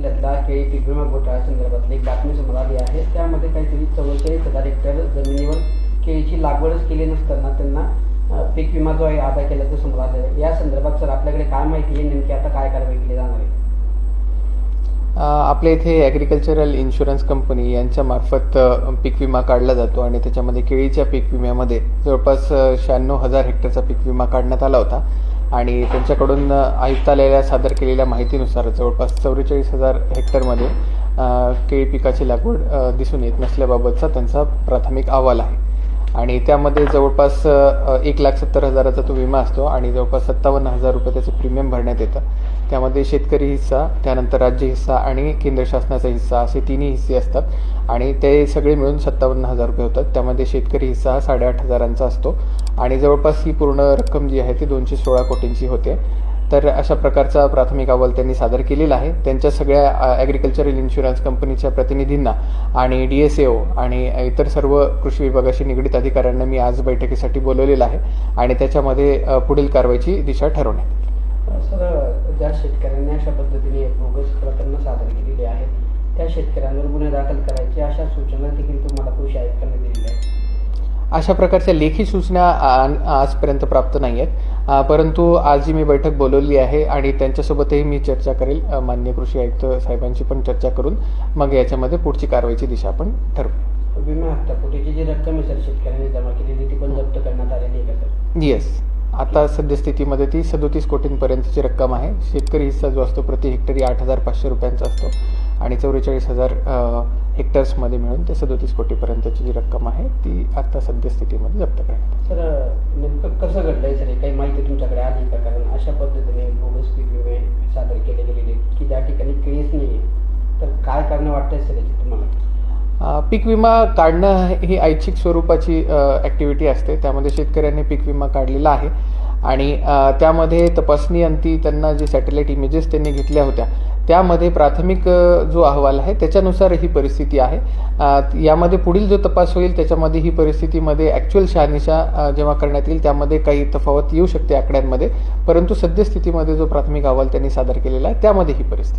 जिल्ह्यातला केळी पीक विमा घोटाळा संदर्भातली एक बातमी समोर आली आहे। त्यामध्ये काहीतरी 44,000 हेक्टर जमिनीवर केळीची लागवडच केली नसताना त्यांना पीक विमा जो आहे अदा केल्याचं समोर आलं आहे। या संदर्भात सर आपल्याकडे काय माहिती आहे, नेमकी आता काय कारवाई केली जाणार आहे? आपल्या इथे ॲग्रिकल्चरल इन्शुरन्स कंपनी यांच्यामार्फत पीक विमा काढला जातो आणि त्याच्यामध्ये केळीच्या पीक विम्यामध्ये जवळपास 96,000 हेक्टरचा पीक विमा काढण्यात आला होता आणि त्यांच्याकडून आयुक्तालयाला सादर केलेल्या माहितीनुसार जवळपास 44,000 हेक्टरमध्ये केळी पिकाची लागवड दिसून येत नसल्याबाबतचा त्यांचा प्राथमिक अहवाल आहे आणि त्यामध्ये जवळपास 1,70,000चा तो विमा असतो आणि जवळपास 57,000 रुपये त्याचं प्रीमियम भरण्यात येतं। त्यामध्ये शेतकरी हिस्सा, त्यानंतर राज्य हिस्सा आणि केंद्र शासनाचा हिस्सा असे तिन्ही हिस्से असतात आणि ते सगळे मिळून 57,000 रुपये होतात। त्यामध्ये शेतकरी हिस्सा हा 8,500चा असतो आणि जवळपास ही पूर्ण रक्कम जी आहे ती 216 कोटींची होते। तर अशा प्रकारचा प्राथमिक अहवाल त्यांनी सादर केलेला आहे। त्यांच्या सगळ्या ॲग्रिकल्चरल इन्शुरन्स कंपनीच्या प्रतिनिधींना आणि DSAO आणि इतर सर्व कृषी विभागाशी निगडीत अधिकाऱ्यांना मी आज बैठकीसाठी बोलवलेलं आहे आणि त्याच्यामध्ये पुढील कारवाईची दिशा ठरवण्यात। सर, ज्या शेतकऱ्यांनी अशा पद्धतीने बोगस प्रकरणं सादर केलेली आहेत त्या शेतकऱ्यांवर गुन्हे दाखल करायची अशा सूचना देखील तुम्हाला कृषी आयुक्तांनी दिलेल्या आहेत? अशा प्रकारच्या लेखी सूचना आजपर्यंत प्राप्त नाही आहेत, परंतु आज जी मी बैठक बोलवली आहे आणि त्यांच्यासोबतही मी चर्चा करेल, माननीय कृषी आयुक्त साहेबांची पण चर्चा करून मग याच्यामध्ये पुढची कारवाईची दिशा आपण ठरवू। विमा हप्तापोटीची जी रक्कम आहे सर शेतकऱ्यांनी जमा केलेली ती पण जप्त करण्यात आलेली आहे का सर? येस, आता सद्यस्थितीमध्ये ती 37 कोटींपर्यंतची रक्कम आहे। शेतकरी हिस्सा जो असतो प्रति हेक्टरी 8,500 रुपयांचा असतो आणि 44,000 हेक्टर्समध्ये मिळून ते 37 कोटीपर्यंतची जी रक्कम आहे ती आता सद्यस्थितीमध्ये जप्त करण्यात। सर, नेमकं कसं घडलं आहे सर? काही माहिती तुमच्याकडे आली का? कारण अशा पद्धतीने बोगस पीक विमे सादर केले गेलेले की त्या ठिकाणी केळीच नाही आहे, तर काय कारणं वाटतंय सर याची तुम्हाला? पीक विमा काढणं ही ऐच्छिक स्वरूपाची ॲक्टिव्हिटी असते। त्यामध्ये शेतकऱ्यांनी पीक विमा काढलेला आहे आणि त्यामध्ये तपासणी अंती त्यांना जे सॅटेलाईट इमेजेस त्यांनी घेतल्या होत्या त्यामध्ये प्राथमिक जो अहवाल आहे त्याच्यानुसार ही परिस्थिती आहे। यामध्ये पुढील जो तपास होईल त्याच्यामध्ये ही परिस्थितीमध्ये ॲक्च्युअल शहानिशा जेव्हा करण्यात येईल त्यामध्ये काही तफावत येऊ शकते आकड्यांमध्ये, परंतु सद्यस्थितीमध्ये जो प्राथमिक अहवाल त्यांनी सादर केलेला आहे त्यामध्ये ही परिस्थिती